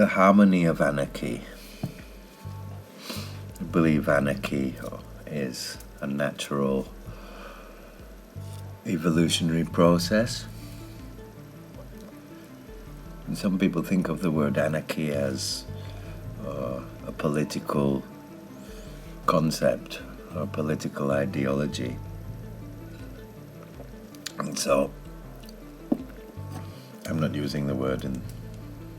the harmony of anarchy. I believe anarchy is a natural evolutionary process. And some people think of the word anarchy as a political concept or political ideology. And so I'm not using the word, and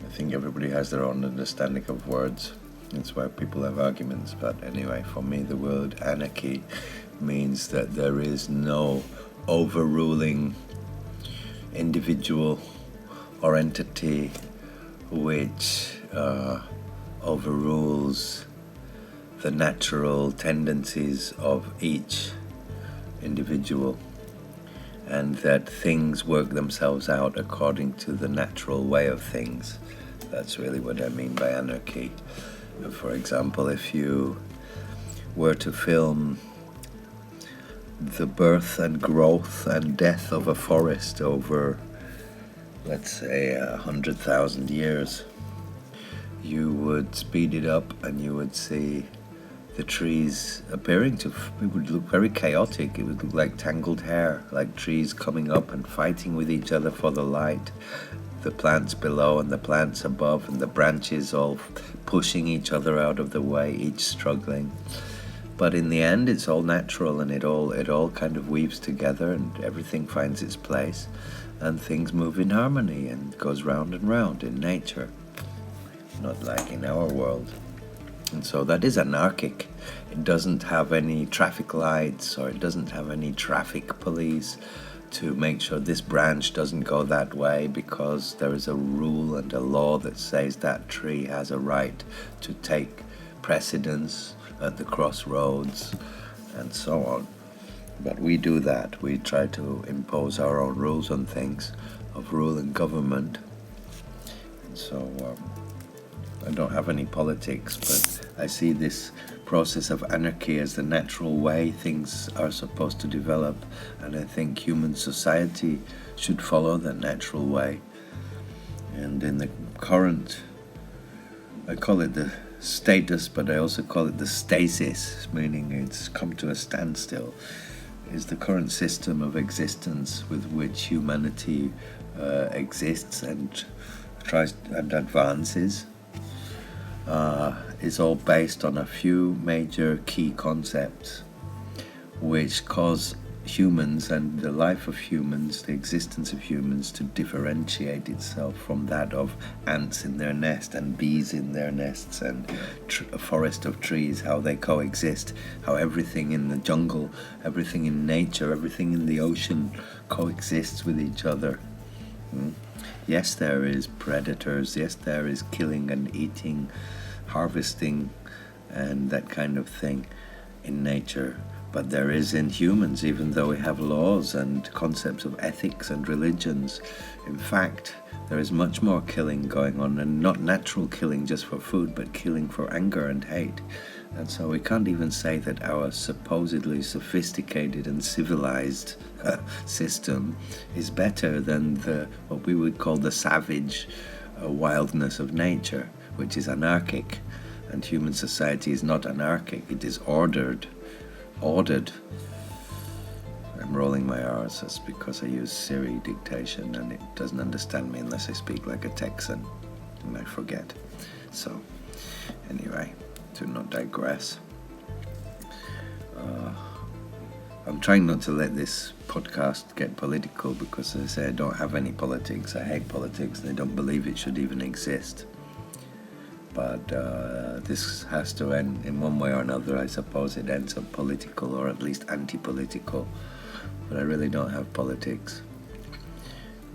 I think everybody has their own understanding of words. That's why people have arguments. But anyway, for me, the word anarchy means that there is no overruling individual or entity which overrules the natural tendencies of each individual, and that things work themselves out according to the natural way of things. That's really what I mean by anarchy. For example, if you were to film the birth and growth and death of a forest over, let's say, 100,000 years, you would speed it up and you would see the trees appearing to, it would look very chaotic. It would look like tangled hair, like trees coming up and fighting with each other for the light, the plants below and the plants above, and the branches all pushing each other out of the way, each struggling. But in the end, it's all natural, and it all kind of weaves together, and everything finds its place, and things move in harmony and goes round and round in nature, not like in our world. And so that is anarchic. It doesn't have any traffic lights, or it doesn't have any traffic police to make sure this branch doesn't go that way because there is a rule and a law that says that tree has a right to take precedence at the crossroads and so on. But we do that. We try to impose our own rules on things of rule and government. And so I don't have any politics, but I see this process of anarchy as the natural way things are supposed to develop, and I think human society should follow that natural way. And in the current, I call it the status, but I also call it the stasis, meaning it's come to a standstill, is the current system of existence with which humanity exists and tries and advances. Is all based on a few major key concepts which cause humans and the life of humans, the existence of humans, to differentiate itself from that of ants in their nest and bees in their nests and a forest of trees, how they coexist, how everything in the jungle, everything in nature, everything in the ocean coexists with each other. Yes, there is predators, yes, there is killing and eating, harvesting and that kind of thing in nature, but there is in humans, even though we have laws and concepts of ethics and religions. In fact, there is much more killing going on, and not natural killing just for food, but killing for anger and hate. And so we can't even say that our supposedly sophisticated and civilized system is better than what we would call the savage wildness of nature, which is anarchic. And human society is not anarchic, it is ordered. I'm rolling my R's, that's because I use Siri dictation and it doesn't understand me unless I speak like a Texan, and I forget. So, anyway, to not digress, I'm trying not to let this podcast get political because, as I say, I don't have any politics. I hate politics and I don't believe it should even exist. But this has to end in one way or another. I suppose it ends up political, or at least anti-political. But I really don't have politics.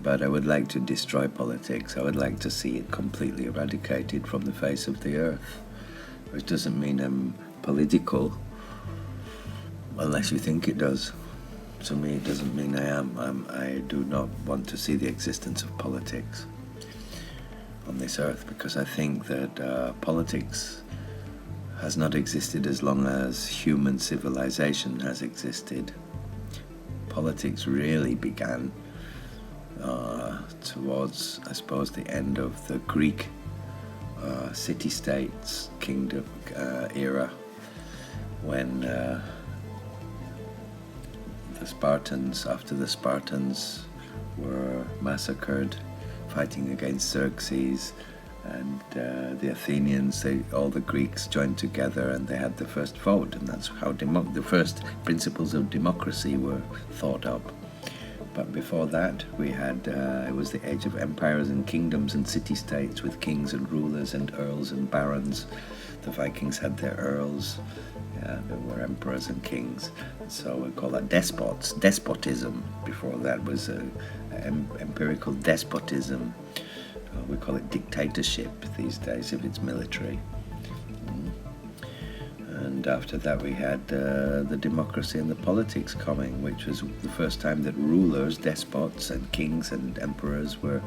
But I would like to destroy politics. I would like to see it completely eradicated from the face of the earth. Which doesn't mean I'm political, unless you think it does. To me, it doesn't mean I am. I do not want to see the existence of politics on this earth, because I think that politics has not existed as long as human civilization has existed. Politics really began towards, I suppose, the end of the Greek city-states kingdom era, when the Spartans, after the Spartans were massacred fighting against Xerxes, and the Athenians, all the Greeks joined together and they had the first vote, and that's how the first principles of democracy were thought of. But before that, we had, it was the age of empires and kingdoms and city-states with kings and rulers and earls and barons. The Vikings had their earls, there were emperors and kings. So we call that despots, despotism. Before that was empirical despotism. We call it dictatorship these days if it's military. And after that we had the democracy and the politics coming, which was the first time that rulers, despots and kings and emperors were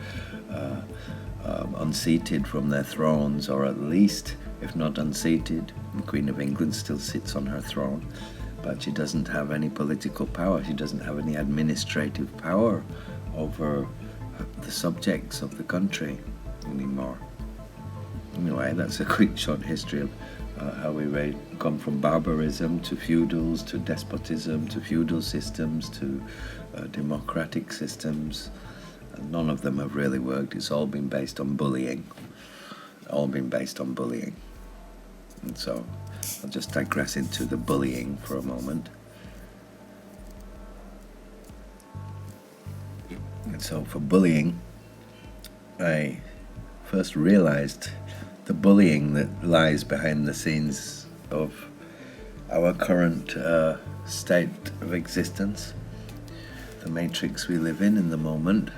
unseated from their thrones, or at least, if not unseated. The Queen of England still sits on her throne, but she doesn't have any political power. She doesn't have any administrative power over the subjects of the country anymore. Anyway, that's a quick short history of how we come from barbarism to feudals to despotism to feudal systems to democratic systems. And none of them have really worked. It's all been based on bullying. And so I'll just digress into the bullying for a moment. And so for bullying, I first realized the bullying that lies behind the scenes of our current state of existence, the matrix we live in the moment,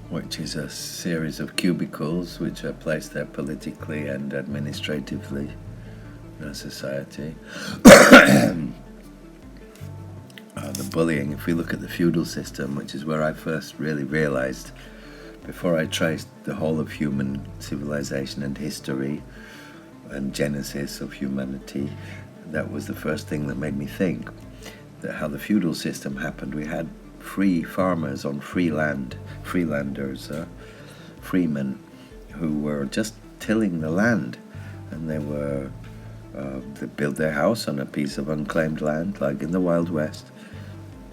which is a series of cubicles which are placed there politically and administratively in a society. The bullying, if we look at the feudal system, which is where I first really realized, before I traced the whole of human civilization and history and genesis of humanity, that was the first thing that made me think that how the feudal system happened. We had free farmers on free land, freelanders, freemen, who were just tilling the land, and they built their house on a piece of unclaimed land, like in the Wild West.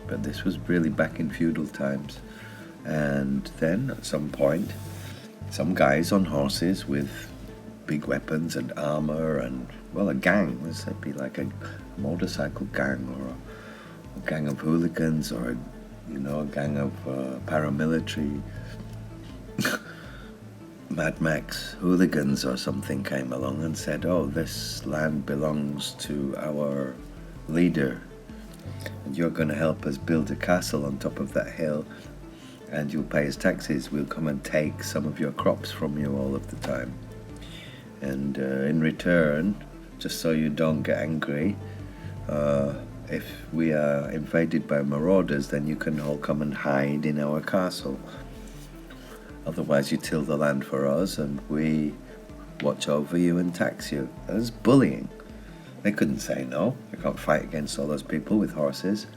But this was really back in feudal times. And then at some point, some guys on horses with big weapons and armor and, well, a gang, it'd be like a motorcycle gang or a gang of hooligans or a gang of paramilitary Mad Max hooligans or something came along and said, oh, this land belongs to our leader, and you're going to help us build a castle on top of that hill, and you'll pay us taxes. We'll come and take some of your crops from you all of the time. And in return, just so you don't get angry, if we are invaded by marauders, then you can all come and hide in our castle. Otherwise, you till the land for us and we watch over you and tax you. That's bullying. They couldn't say no. They can't fight against all those people with horses.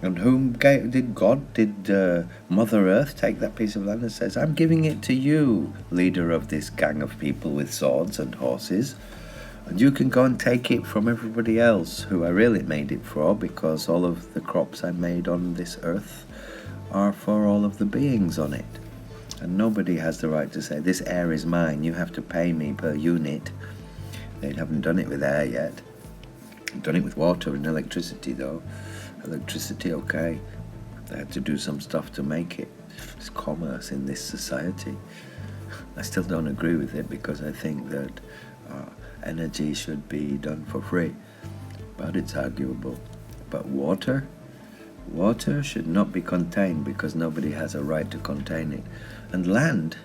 And did Mother Earth take that piece of land and says, I'm giving it to you, leader of this gang of people with swords and horses, and you can go and take it from everybody else who I really made it for, because all of the crops I made on this earth are for all of the beings on it. And nobody has the right to say, this air is mine, you have to pay me per unit. They haven't done it with air yet. They've done it with water and electricity, though. Electricity, okay. They had to do some stuff to make it. It's commerce in this society. I still don't agree with it, because I think that energy should be done for free. But it's arguable. But water should not be contained, because nobody has a right to contain it. And land,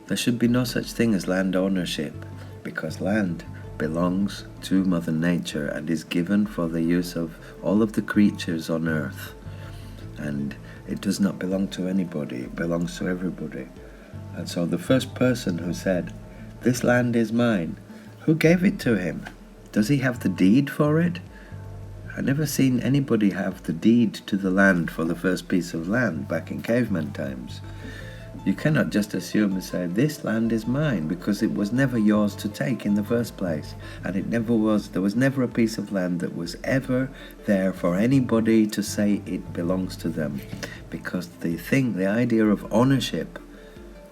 there should be no such thing as land ownership, because land belongs to Mother Nature and is given for the use of all of the creatures on earth. And it does not belong to anybody, it belongs to everybody. And so the first person who said, this land is mine, who gave it to him? Does he have the deed for it? I've never seen anybody have the deed to the land for the first piece of land back in caveman times. You cannot just assume and say, this land is mine, because it was never yours to take in the first place. And there was never a piece of land that was ever there for anybody to say it belongs to them. Because the idea of ownership,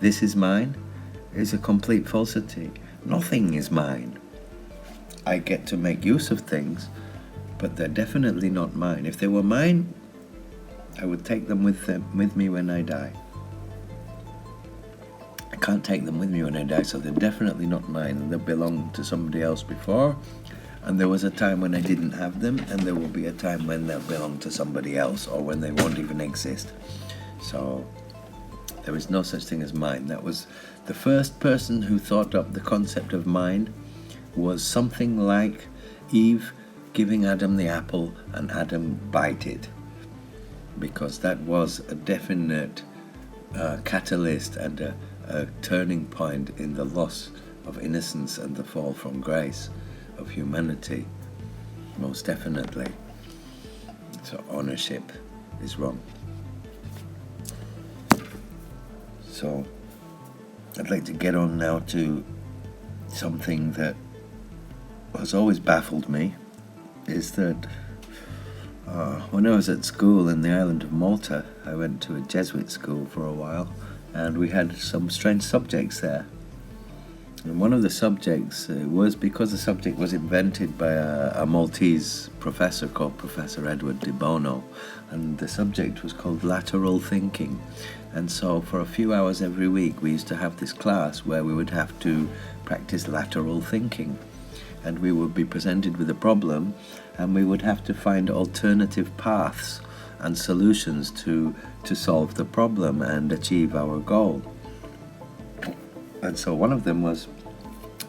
this is mine, is a complete falsity. Nothing is mine. I get to make use of things, but they're definitely not mine. If they were mine, I would take them with me when I die. I can't take them with me when I die, so they're definitely not mine. They belonged to somebody else before, and there was a time when I didn't have them, and there will be a time when they'll belong to somebody else, or when they won't even exist. So there is no such thing as mine. That was the first person who thought up the concept of mine, was something like Eve giving Adam the apple and Adam bite it, because that was a definite catalyst and a turning point in the loss of innocence and the fall from grace of humanity, most definitely. So ownership is wrong. So I'd like to get on now to something that has always baffled me, is that when I was at school in the island of Malta, I went to a Jesuit school for a while, and we had some strange subjects there. And one of the subjects was, because the subject was invented by a Maltese professor called Professor Edward de Bono, and the subject was called Lateral Thinking. And so for a few hours every week we used to have this class where we would have to practice lateral thinking, and we would be presented with a problem, and we would have to find alternative paths and solutions to solve the problem and achieve our goal. And so one of them was,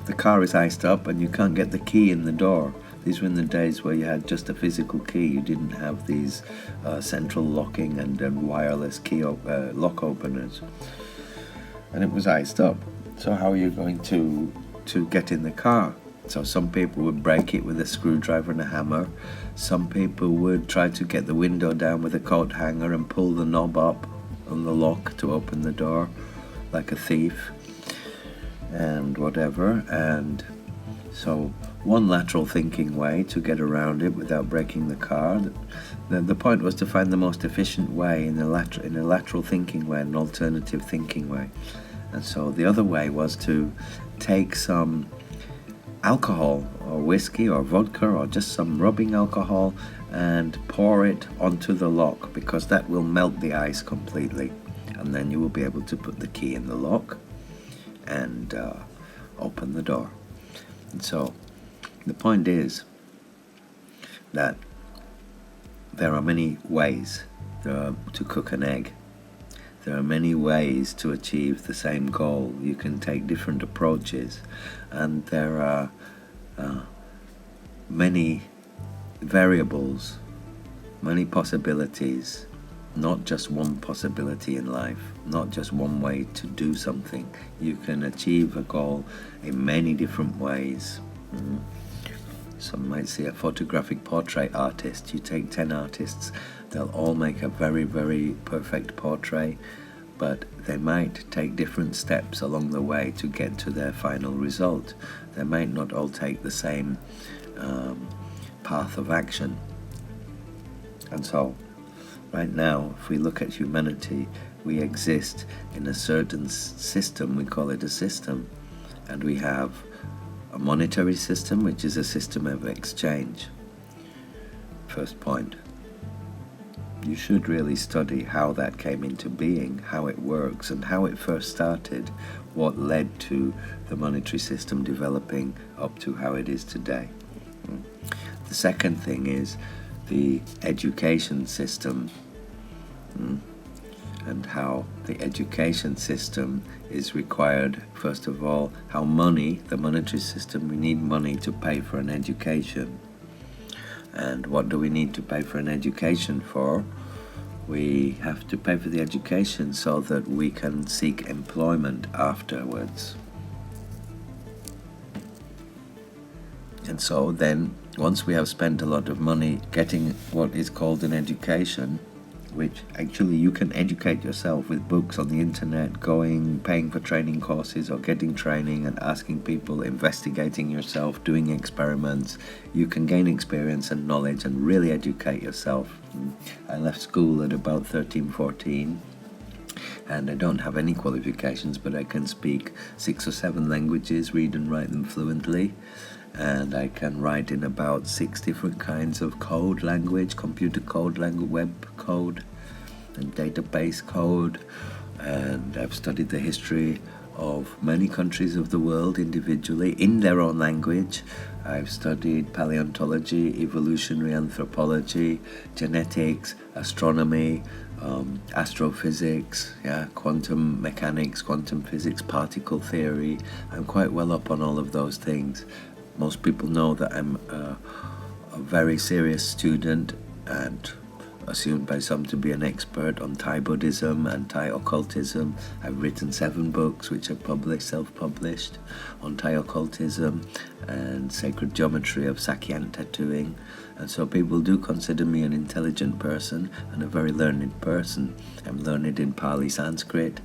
the car is iced up and you can't get the key in the door. These were in the days where you had just a physical key. You didn't have these central locking and wireless key lock openers. And it was iced up. So how are you going to get in the car? So some people would break it with a screwdriver and a hammer. Some people would try to get the window down with a coat hanger and pull the knob up on the lock to open the door like a thief and whatever. And so one lateral thinking way to get around it without breaking the car, the point was to find the most efficient way in a lateral thinking way, an alternative thinking way. And so the other way was to take some alcohol or whiskey or vodka or just some rubbing alcohol and pour it onto the lock, because that will melt the ice completely, and then you will be able to put the key in the lock and open the door. And so the point is that there are many ways to cook an egg. There are many ways to achieve the same goal. You can take different approaches, and there are many variables, many possibilities, not just one possibility in life, not just one way to do something. You can achieve a goal in many different ways. Some might say a photographic portrait artist. You take 10 artists, they'll all make a very, very perfect portrait, but they might take different steps along the way to get to their final result. They might not all take the same path of action. And so, right now, if we look at humanity, we exist in a certain system, we call it a system, and we have a monetary system, which is a system of exchange. First point. You should really study how that came into being, how it works, and how it first started, what led to the monetary system developing up to how it is today. The second thing is the education system, and how the education system is required. First of all, how money, the monetary system, we need money to pay for an education. And what do we need to pay for an education for? We have to pay for the education so that we can seek employment afterwards. And so then, once we have spent a lot of money getting what is called an education, which actually you can educate yourself with books on the internet, paying for training courses or getting training and asking people, investigating yourself, doing experiments. You can gain experience and knowledge and really educate yourself. I left school at about 13, 14, and I don't have any qualifications, but I can speak 6 or 7 languages, read and write them fluently. And I can write in about 6 different kinds of code language, computer code, web code, and database code. And I've studied the history of many countries of the world individually in their own language. I've studied paleontology, evolutionary anthropology, genetics, astronomy, astrophysics, quantum mechanics, quantum physics, particle theory. I'm quite well up on all of those things. Most people know that I'm a very serious student and assumed by some to be an expert on Thai Buddhism and Thai occultism. I've written 7 books which I've published, self-published, on Thai occultism and sacred geometry of Sakyant tattooing. And so people do consider me an intelligent person and a very learned person. I'm learned in Pali Sanskrit,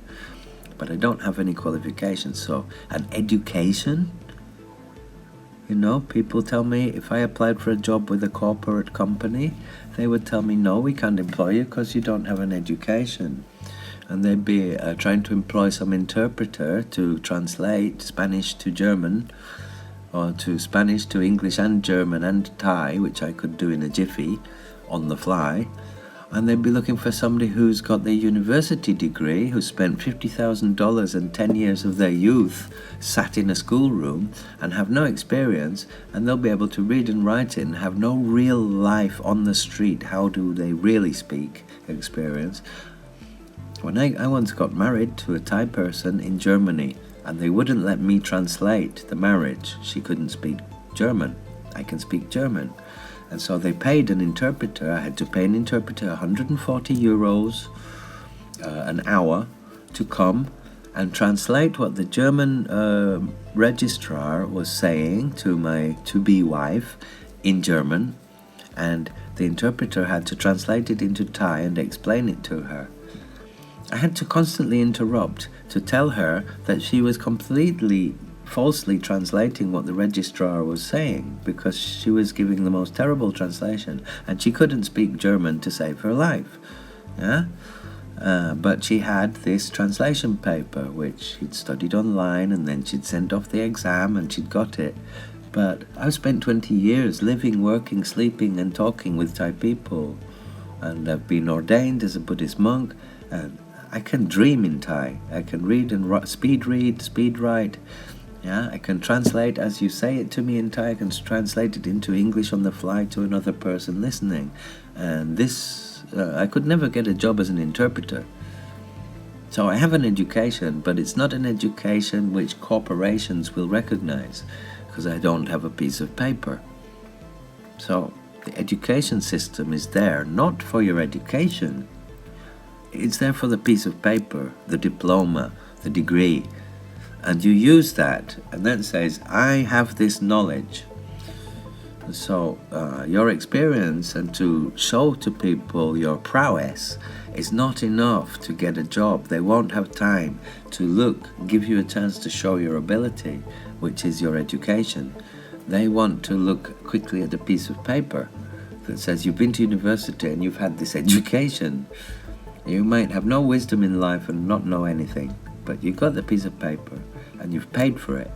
but I don't have any qualifications. So an education, people tell me if I applied for a job with a corporate company, they would tell me, no, we can't employ you because you don't have an education. And they'd be trying to employ some interpreter to translate Spanish to German, or to Spanish to English and German and Thai, which I could do in a jiffy on the fly. And they'd be looking for somebody who's got their university degree, who spent $50,000 and 10 years of their youth sat in a schoolroom and have no experience, and they'll be able to read and write it and have no real life on the street. How do they really speak experience? When I once got married to a Thai person in Germany, and they wouldn't let me translate the marriage. She couldn't speak German. I can speak German. And so they paid an interpreter. I had to pay an interpreter 140 euros an hour to come and translate what the German registrar was saying to my to-be wife in German. And the interpreter had to translate it into Thai and explain it to her. I had to constantly interrupt to tell her that she was completely falsely translating what the registrar was saying, because she was giving the most terrible translation and she couldn't speak German to save her life. But she had this translation paper which she'd studied online, and then she'd sent off the exam and she'd got it. But I've spent 20 years living, working, sleeping and talking with Thai people, and I've been ordained as a Buddhist monk, and I can dream in Thai. I can read and speed write. I can translate as you say it to me in Thai. I can translate it into English on the fly to another person listening. And this, I could never get a job as an interpreter. So I have an education, but it's not an education which corporations will recognize, because I don't have a piece of paper. So the education system is there not for your education. It's there for the piece of paper, the diploma, the degree. And you use that, and that says, I have this knowledge. So your experience and to show to people your prowess is not enough to get a job. They won't have time to give you a chance to show your ability, which is your education. They want to look quickly at a piece of paper that says you've been to university and you've had this education. You might have no wisdom in life and not know anything, but you've got the piece of paper and you've paid for it.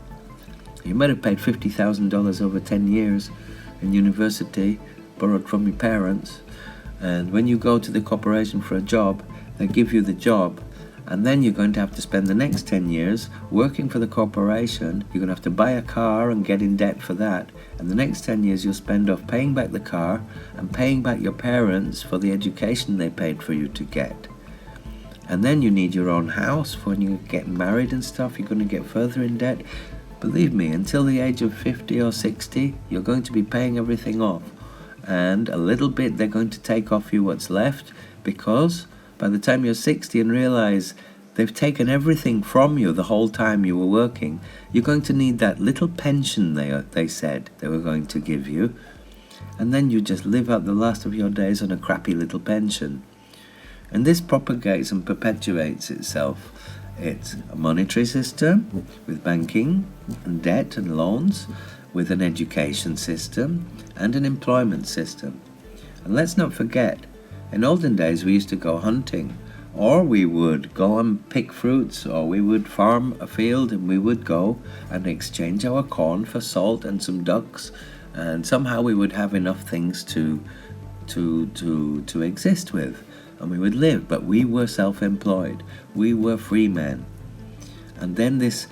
You might have paid $50,000 over 10 years in university, borrowed from your parents, and when you go to the corporation for a job, they give you the job, and then you're going to have to spend the next 10 years working for the corporation. You're going to have to buy a car and get in debt for that, and the next 10 years you'll spend off paying back the car and paying back your parents for the education they paid for you to get. And then you need your own house for when you get married and stuff. You're going to get further in debt. Believe me, until the age of 50 or 60, you're going to be paying everything off. And a little bit they're going to take off you what's left, because by the time you're 60 and realize they've taken everything from you the whole time you were working, you're going to need that little pension they said they were going to give you. And then you just live out the last of your days on a crappy little pension. And this propagates and perpetuates itself. It's a monetary system with banking and debt and loans, with an education system and an employment system. And let's not forget, in olden days we used to go hunting, or we would go and pick fruits, or we would farm a field, and we would go and exchange our corn for salt and some ducks, and somehow we would have enough things to exist with, and we would live. But we were self-employed, we were free men. And then this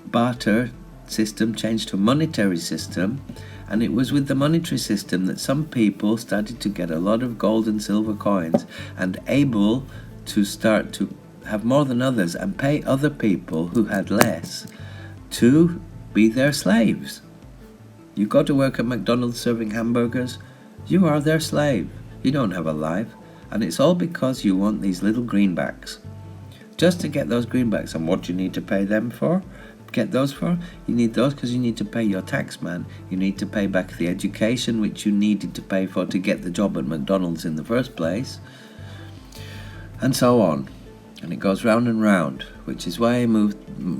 barter system changed to a monetary system, and it was with the monetary system that some people started to get a lot of gold and silver coins and able to start to have more than others and pay other people who had less to be their slaves. You go to work at McDonald's serving hamburgers, you are their slave. You don't have a life, and it's all because you want these little greenbacks. Just to get those greenbacks, and what do you need to pay them for? Get those for? You need those because you need to pay your tax man. You need to pay back the education which you needed to pay for to get the job at McDonald's in the first place. And so on. And it goes round and round, which is why I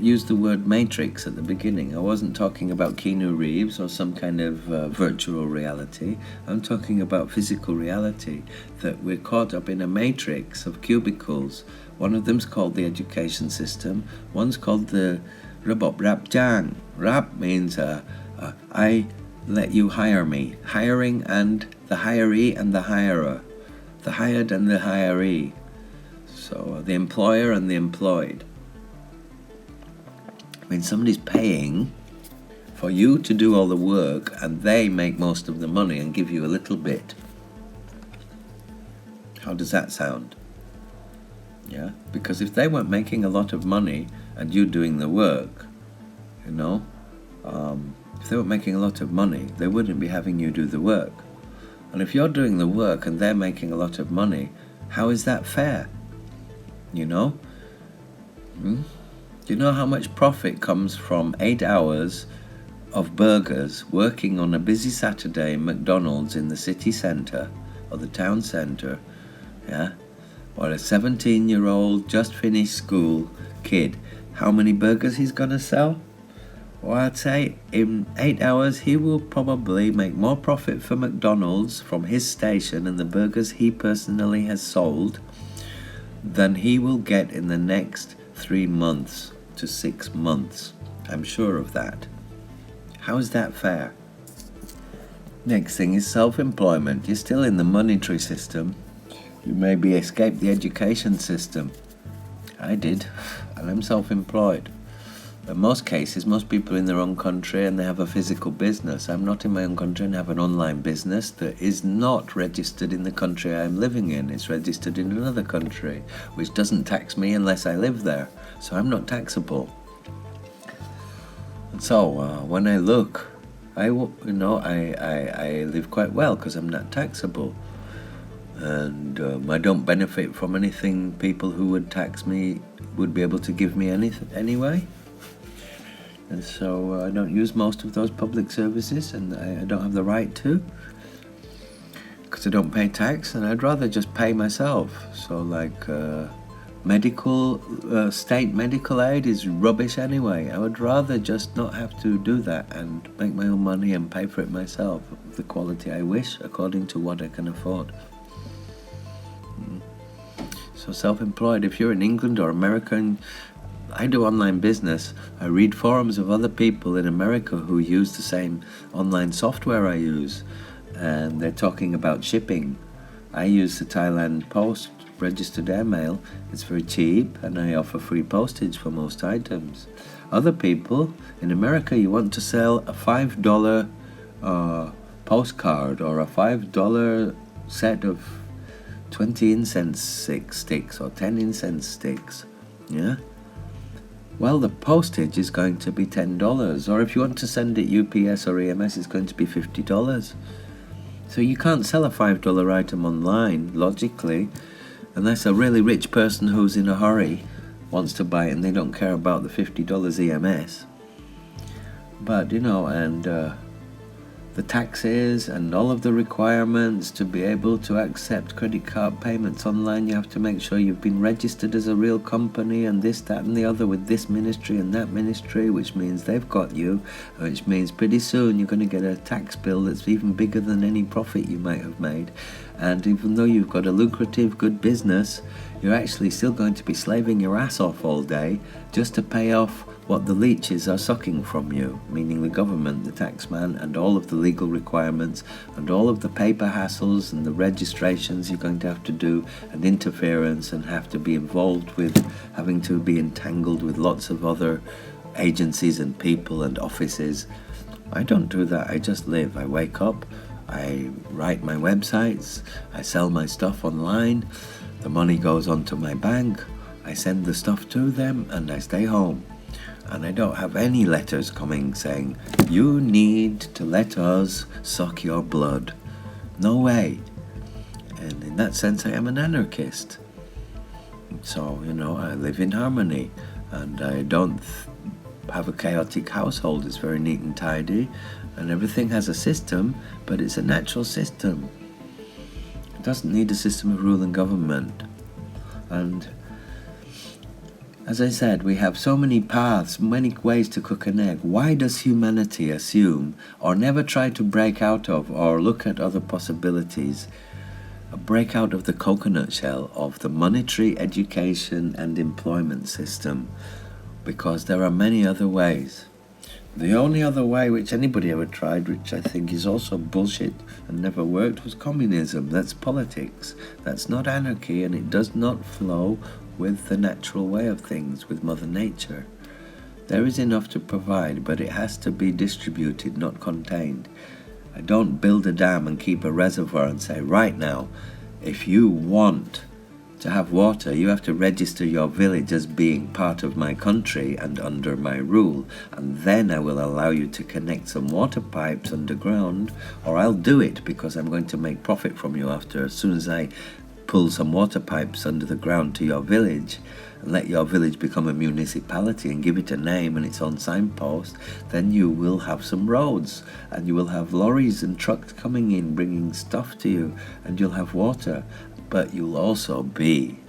used the word matrix at the beginning. I wasn't talking about Keanu Reeves or some kind of virtual reality. I'm talking about physical reality, that we're caught up in a matrix of cubicles. One of them's called the education system, one's called the Rabop Rap Jang. Rap means I let you hire me. Hiring and the hiree and the hirer. The hired and the hiree. So the employer and the employed. I mean, somebody's paying for you to do all the work, and they make most of the money and give you a little bit. How does that sound? Yeah, because if they weren't making a lot of money and you doing the work, you know, if they were making a lot of money, they wouldn't be having you do the work. And if you're doing the work and they're making a lot of money, how is that fair? You know? Do you know how much profit comes from 8 hours of burgers working on a busy Saturday in McDonald's in the city centre or the town centre? Yeah? Or a 17-year-old just finished school kid, how many burgers he's gonna sell? Well, I'd say in 8 hours he will probably make more profit for McDonald's from his station and the burgers he personally has sold than he will get in the next 3 months to 6 months. I'm sure of that. How is that fair? Next thing is self-employment. You're still in the monetary system. You maybe escaped the education system. I did, and I'm self-employed. In most cases, most people are in their own country and they have a physical business. I'm not in my own country and have an online business that is not registered in the country I'm living in. It's registered in another country, which doesn't tax me unless I live there. So I'm not taxable. And so when I look, I live quite well because I'm not taxable. And I don't benefit from anything people who would tax me would be able to give me anyway. And so I don't use most of those public services, and I don't have the right to, because I don't pay tax, and I'd rather just pay myself. So like state medical aid is rubbish anyway. I would rather just not have to do that and make my own money and pay for it myself, of the quality I wish, according to what I can afford. So self-employed, if you're in England or America, and I do online business, I read forums of other people in America who use the same online software I use, and they're talking about shipping. I use the Thailand Post registered airmail. It's very cheap, and I offer free postage for most items. Other people in America, you want to sell a $5 postcard or a $5 set of 20 incense sticks or 10 incense sticks. Yeah? Well, the postage is going to be $10, or if you want to send it UPS or EMS, it's going to be $50. So you can't sell a $5 item online, logically, unless a really rich person who's in a hurry wants to buy it and they don't care about the $50 EMS. But, you know, and the taxes and all of the requirements to be able to accept credit card payments online. You have to make sure you've been registered as a real company and this, that and the other with this ministry and that ministry, which means they've got you, which means pretty soon you're going to get a tax bill that's even bigger than any profit you might have made. And even though you've got a lucrative, good business, you're actually still going to be slaving your ass off all day just to pay off what the leeches are sucking from you, meaning the government, the taxman, and all of the legal requirements, and all of the paper hassles and the registrations you're going to have to do, and interference, and have to be involved with, having to be entangled with lots of other agencies and people and offices. I don't do that. I just live. I wake up, I write my websites, I sell my stuff online, the money goes onto my bank, I send the stuff to them, and I stay home. And I don't have any letters coming saying, you need to let us suck your blood. No way. And in that sense, I am an anarchist. So, I live in harmony, and I don't have a chaotic household. It's very neat and tidy, and everything has a system, but it's a natural system. It doesn't need a system of rule and government. And as I said, we have so many paths, many ways to cook an egg. Why does humanity assume, or never try to break out of, or look at other possibilities, break out of the coconut shell of the monetary, education and employment system? Because there are many other ways. The only other way which anybody ever tried, which I think is also bullshit and never worked, was communism. That's politics. That's not anarchy, and it does not flow with the natural way of things, with Mother Nature. There is enough to provide, but it has to be distributed, not contained. I don't build a dam and keep a reservoir and say, right now, if you want to have water, you have to register your village as being part of my country and under my rule, and then I will allow you to connect some water pipes underground, or I'll do it because I'm going to make profit from you after, as soon as I pull some water pipes under the ground to your village and let your village become a municipality and give it a name and its own signpost, then you will have some roads, and you will have lorries and trucks coming in bringing stuff to you, and you'll have water. But you'll also be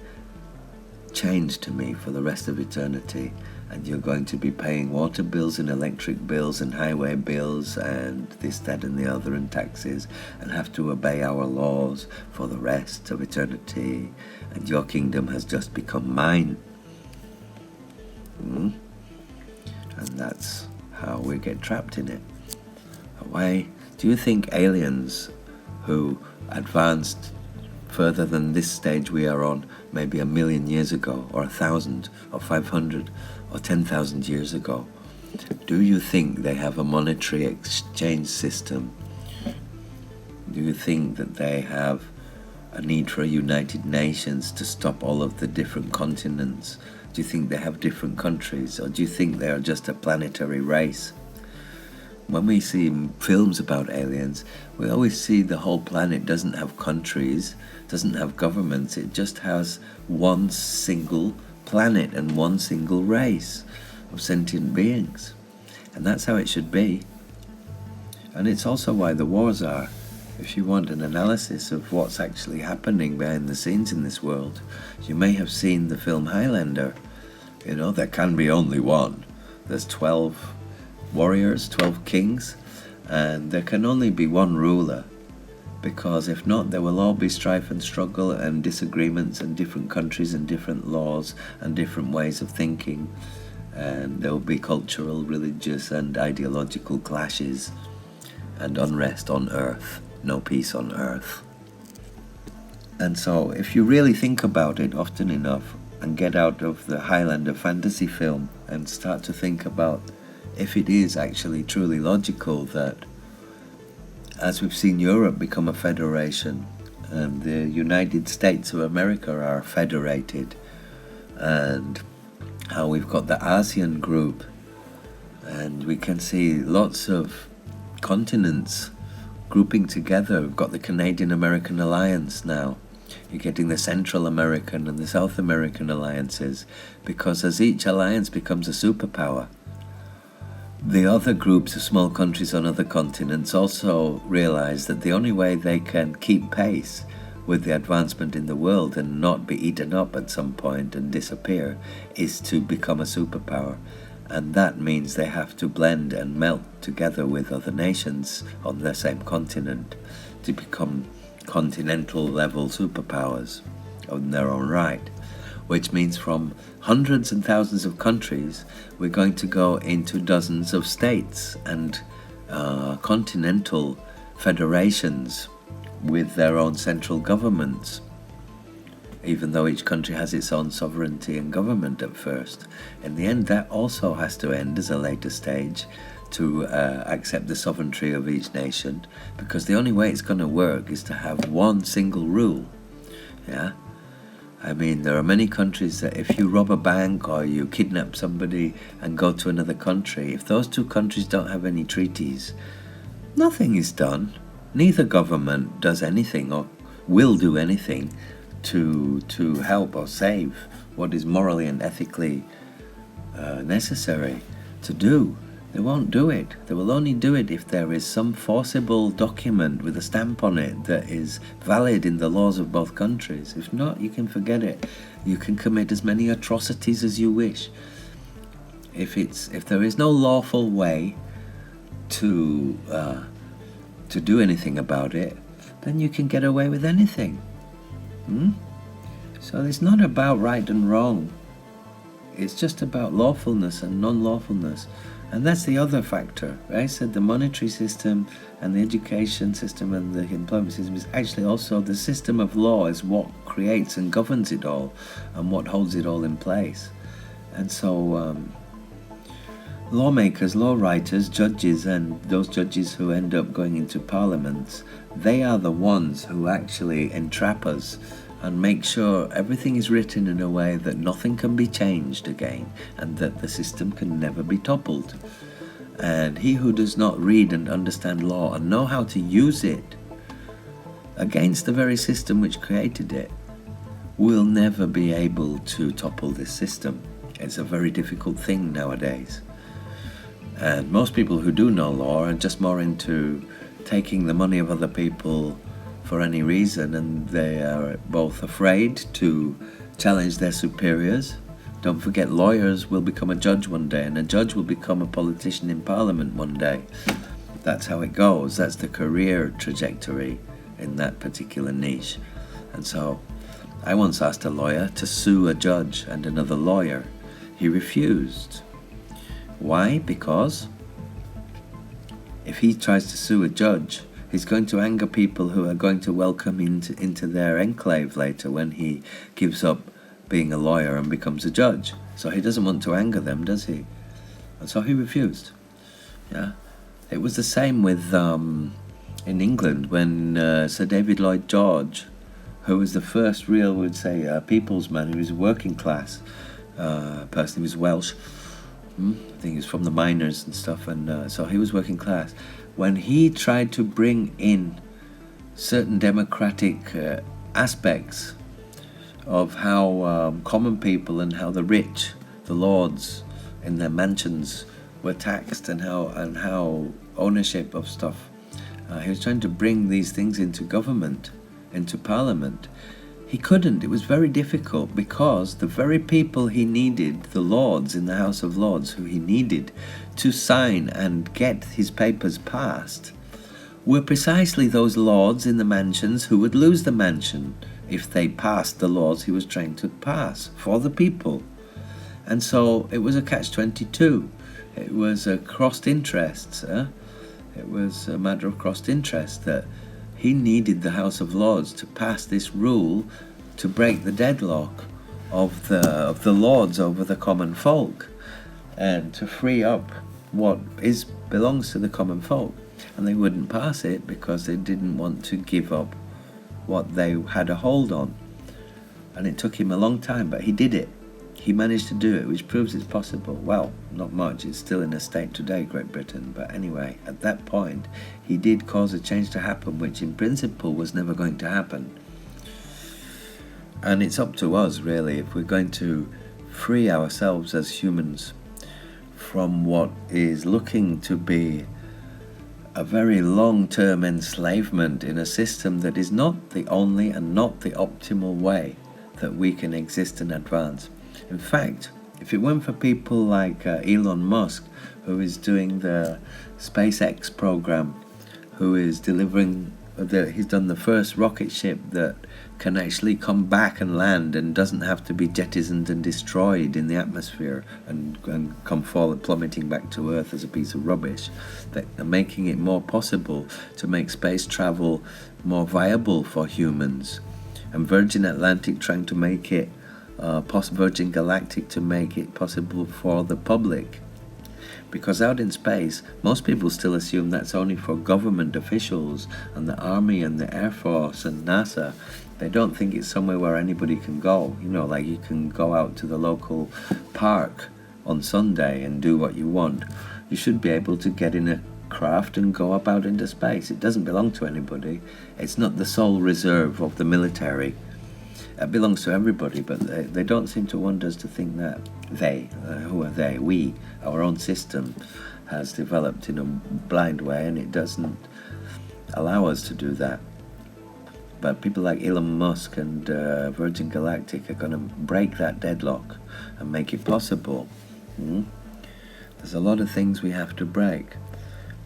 chained to me for the rest of eternity, and you're going to be paying water bills and electric bills and highway bills and this, that and the other, and taxes, and have to obey our laws for the rest of eternity, and your kingdom has just become mine. And that's how we get trapped in it. Why do you think aliens who advanced further than this stage we are on, maybe 1,000,000 years ago, or 1,000, or 500, or 10,000 years ago, do you think they have a monetary exchange system? Do you think that they have a need for a United Nations to stop all of the different continents? Do you think they have different countries, or do you think they are just a planetary race? When we see films about aliens, we always see the whole planet doesn't have countries, doesn't have governments, it just has one single planet and one single race of sentient beings. And that's how it should be. And it's also why the wars are. If you want an analysis of what's actually happening behind the scenes in this world, you may have seen the film Highlander. There can be only one. There's 12 warriors, 12 kings, and there can only be one ruler, because if not, there will all be strife and struggle and disagreements and different countries and different laws and different ways of thinking, and there will be cultural, religious and ideological clashes and unrest on earth, no peace on earth. And so if you really think about it often enough and get out of the Highlander fantasy film and start to think about if it is actually truly logical that, as we've seen Europe become a federation and the United States of America are federated, and how we've got the ASEAN group, and we can see lots of continents grouping together. We've got the Canadian-American Alliance now. You're getting the Central American and the South American alliances, because as each alliance becomes a superpower, The other groups of small countries on other continents also realize that the only way they can keep pace with the advancement in the world and not be eaten up at some point and disappear is to become a superpower. And that means they have to blend and melt together with other nations on the same continent to become continental level superpowers in their own right. Which means from hundreds and thousands of countries, we're going to go into dozens of states and continental federations with their own central governments, even though each country has its own sovereignty and government at first. In the end, that also has to end as a later stage to accept the sovereignty of each nation, because the only way it's going to work is to have one single rule. Yeah? I mean, there are many countries that if you rob a bank or you kidnap somebody and go to another country, if those two countries don't have any treaties, nothing is done. Neither government does anything or will do anything to help or save what is morally and ethically necessary to do. They won't do it. They will only do it if there is some forcible document with a stamp on it that is valid in the laws of both countries. If not, you can forget it. You can commit as many atrocities as you wish. If there is no lawful way to do anything about it, then you can get away with anything. So it's not about right and wrong. It's just about lawfulness and non-lawfulness. And that's the other factor. I said the monetary system and the education system and the employment system is actually also the system of law is what creates and governs it all and what holds it all in place. And so lawmakers, law writers, judges, and those judges who end up going into parliaments, they are the ones who actually entrap us and make sure everything is written in a way that nothing can be changed again and that the system can never be toppled. And he who does not read and understand law and know how to use it against the very system which created it will never be able to topple this system. It's a very difficult thing nowadays. And most people who do know law are just more into taking the money of other people for any reason, and they are both afraid to challenge their superiors. Don't forget, lawyers will become a judge one day, and a judge will become a politician in parliament one day. That's how it goes. That's the career trajectory in that particular niche. And so I once asked a lawyer to sue a judge and another lawyer. He refused. Why? Because if he tries to sue a judge, he's going to anger people who are going to welcome him into their enclave later when he gives up being a lawyer and becomes a judge. So he doesn't want to anger them, does he? And so he refused. Yeah, it was the same with in England when Sir David Lloyd George, who was the first real, would say, people's man. He was a working class person. He was Welsh. I think he was from the miners and stuff, and so he was working class. When he tried to bring in certain democratic aspects of how common people and how the rich, the lords in their mansions were taxed and how ownership of stuff, he was trying to bring these things into government, into parliament. He couldn't. It was very difficult because the very people he needed, the lords in the House of Lords who he needed to sign and get his papers passed, were precisely those lords in the mansions who would lose the mansion if they passed the laws he was trying to pass for the people. And so it was a catch-22. It was a crossed interests. It was a matter of crossed interest that he needed the House of Lords to pass this rule to break the deadlock of the lords over the common folk and to free up what belongs to the common folk. And they wouldn't pass it because they didn't want to give up what they had a hold on. And it took him a long time, but he did it. He managed to do it, which proves it's possible. Well, not much. It's still in a state today, Great Britain. But anyway, at that point, he did cause a change to happen, which in principle was never going to happen. And it's up to us, really, if we're going to free ourselves as humans from what is looking to be a very long-term enslavement in a system that is not the only and not the optimal way that we can exist and advance. In fact, if it weren't for people like Elon Musk, who is doing the SpaceX program, who is delivering, he's done the first rocket ship that can actually come back and land and doesn't have to be jettisoned and destroyed in the atmosphere and come plummeting back to Earth as a piece of rubbish, that are making it more possible to make space travel more viable for humans. And Virgin Atlantic trying to make it Virgin Galactic to make it possible for the public. Because out in space, most people still assume that's only for government officials and the Army and the Air Force and NASA. They don't think it's somewhere where anybody can go. You know, like you can go out to the local park on Sunday and do what you want. You should be able to get in a craft and go up out into space. It doesn't belong to anybody. It's not the sole reserve of the military. It belongs to everybody, but they don't seem to want us to think that who are they? We, our own system, has developed in a blind way, and it doesn't allow us to do that. But people like Elon Musk and Virgin Galactic are going to break that deadlock and make it possible. There's a lot of things we have to break.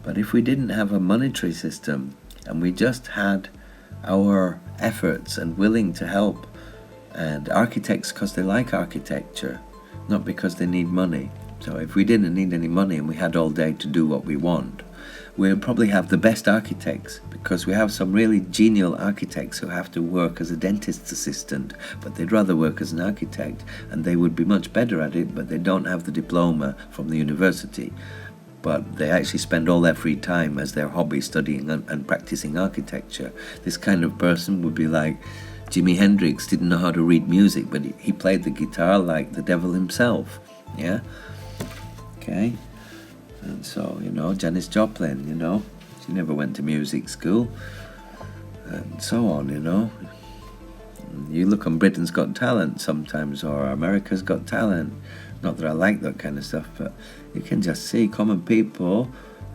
But if we didn't have a monetary system and we just had our efforts and willing to help, and architects because they like architecture, not because they need money. So if we didn't need any money and we had all day to do what we want, we'd probably have the best architects, because we have some really genial architects who have to work as a dentist's assistant, but they'd rather work as an architect, and they would be much better at it, but they don't have the diploma from the university. But they actually spend all their free time as their hobby studying and practicing architecture. This kind of person would be like Jimi Hendrix. Didn't know how to read music, but he played the guitar like the devil himself. Yeah? Okay? And so, Janis Joplin, she never went to music school. And so on, You look on Britain's Got Talent sometimes, or America's Got Talent. Not that I like that kind of stuff, but you can just see common people.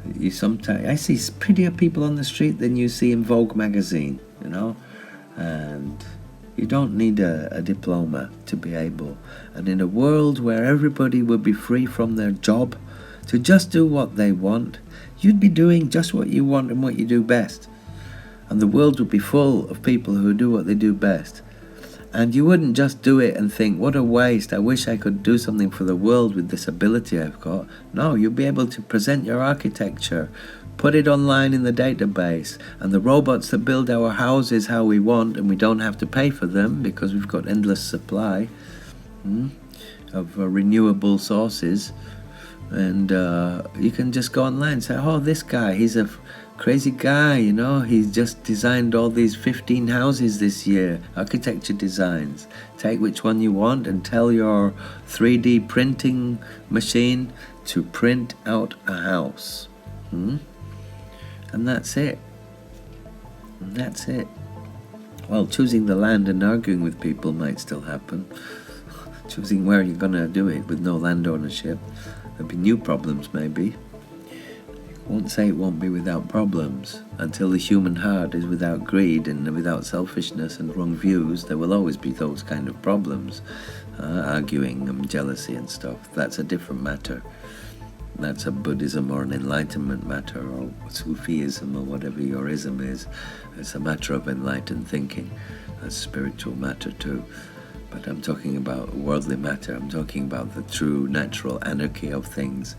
I see prettier people on the street than you see in Vogue magazine, and you don't need a diploma to be able. And in a world where everybody would be free from their job to just do what they want, you'd be doing just what you want and what you do best. And the world would be full of people who do what they do best. And you wouldn't just do it and think, what a waste, I wish I could do something for the world with this ability I've got. No, you'll be able to present your architecture, put it online in the database, and the robots that build our houses how we want, and we don't have to pay for them because we've got endless supply of renewable sources. And you can just go online and say, oh, this guy, he's a crazy guy, he's just designed all these 15 houses this year, architecture designs. Take which one you want and tell your 3D printing machine to print out a house. And that's it. Well, choosing the land and arguing with people might still happen. Choosing where you're going to do it with no land ownership. There'll be new problems, maybe. I won't say it won't be without problems. Until the human heart is without greed and without selfishness and wrong views, there will always be those kind of problems. Arguing and jealousy and stuff. That's a different matter. That's a Buddhism or an enlightenment matter, or Sufism, or whatever your ism is. It's a matter of enlightened thinking. That's a spiritual matter too. But I'm talking about worldly matter. I'm talking about the true natural anarchy of things,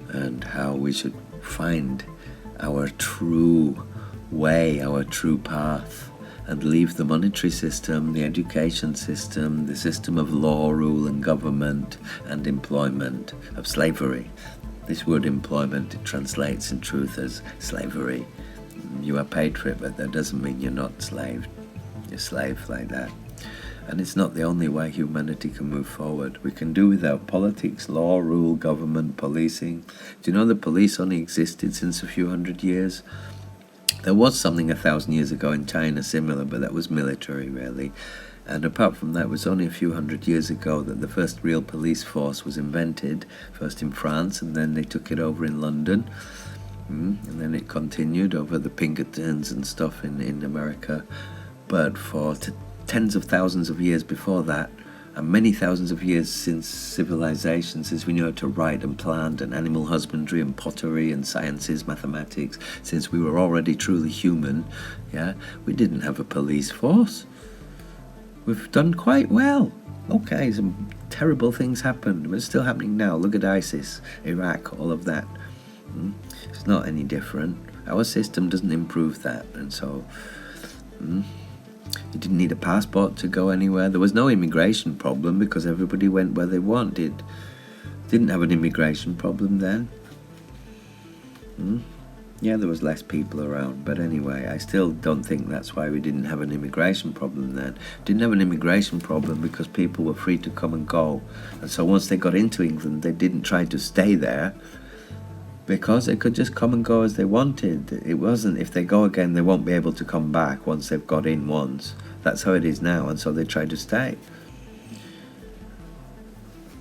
and how we should find our true way, our true path, and leave the monetary system, the education system, the system of law, rule and government and employment, of slavery. This word employment, it translates in truth as slavery. You are paid for it, but that doesn't mean you're not slaved. You're slave like that. And it's not the only way humanity can move forward. We can do without politics, law, rule, government, policing. Do you know the police only existed since a few hundred years? There was something 1,000 years ago in China similar, but that was military, really. And apart from that, it was only a few hundred years ago that the first real police force was invented, first in France, and then they took it over in London. And then it continued over the Pinkertons and stuff in America. But for tens of thousands of years before that, and many thousands of years since civilization, since we knew how to write and plant and animal husbandry and pottery and sciences, mathematics, since we were already truly human, we didn't have a police force. We've done quite well. Okay, some terrible things happened, but it's still happening now. Look at ISIS, Iraq, all of that. It's not any different. Our system doesn't improve that, and so you didn't need a passport to go anywhere. There was no immigration problem because everybody went where they wanted. Didn't have an immigration problem then. Yeah, there was less people around, but anyway, I still don't think that's why we didn't have an immigration problem then. Didn't have an immigration problem because people were free to come and go. And so once they got into England, they didn't try to stay there because they could just come and go as they wanted. It wasn't, if they go again, they won't be able to come back once they've got in once. That's how it is now, and so they try to stay.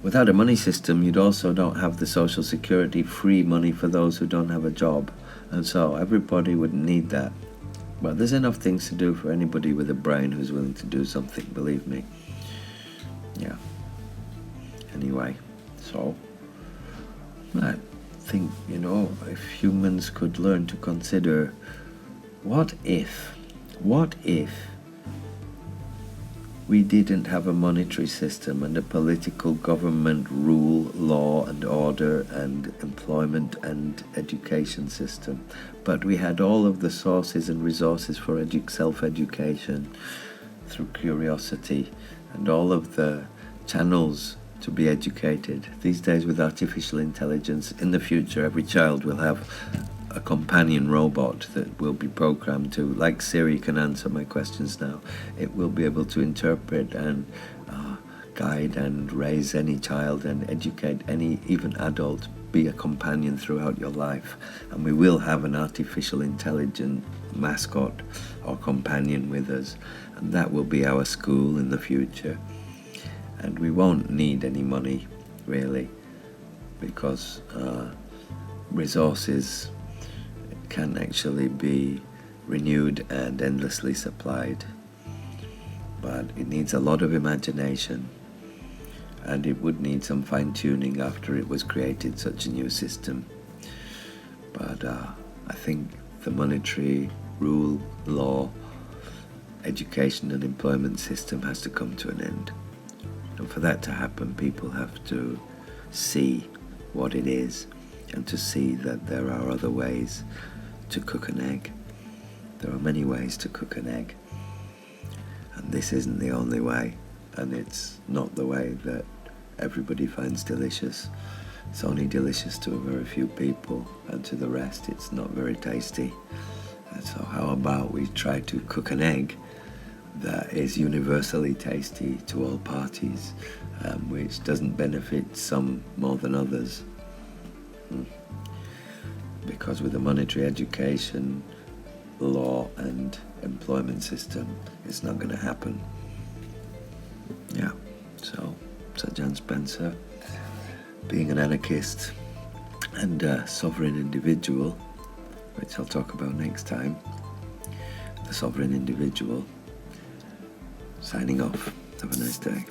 Without a money system, you'd also don't have the social security, free money for those who don't have a job. And so everybody wouldn't need that. But there's enough things to do for anybody with a brain who's willing to do something, believe me. Yeah. Anyway, so I think, if humans could learn to consider what if we didn't have a monetary system and a political government rule, law and order and employment and education system, but we had all of the sources and resources for self-education through curiosity and all of the channels to be educated. These days with artificial intelligence, in the future every child will have a companion robot that will be programmed to, like Siri can answer my questions now, it will be able to interpret and guide and raise any child and educate any even adult, be a companion throughout your life. And we will have an artificial intelligent mascot or companion with us, and that will be our school in the future. And we won't need any money really, because resources can actually be renewed and endlessly supplied. But it needs a lot of imagination, and it would need some fine-tuning after it was created, such a new system. But I think the monetary rule, law, education and employment system has to come to an end. And for that to happen, people have to see what it is, and to see that there are other ways to cook an egg. There are many ways to cook an egg, and this isn't the only way, and it's not the way that everybody finds delicious. It's only delicious to a very few people, and to the rest it's not very tasty. And so how about we try to cook an egg that is universally tasty to all parties, which doesn't benefit some more than others. Because with a monetary education, law and employment system, it's not going to happen. Yeah, so Sir John Spencer, being an anarchist and a sovereign individual, which I'll talk about next time, the sovereign individual, signing off. Have a nice day.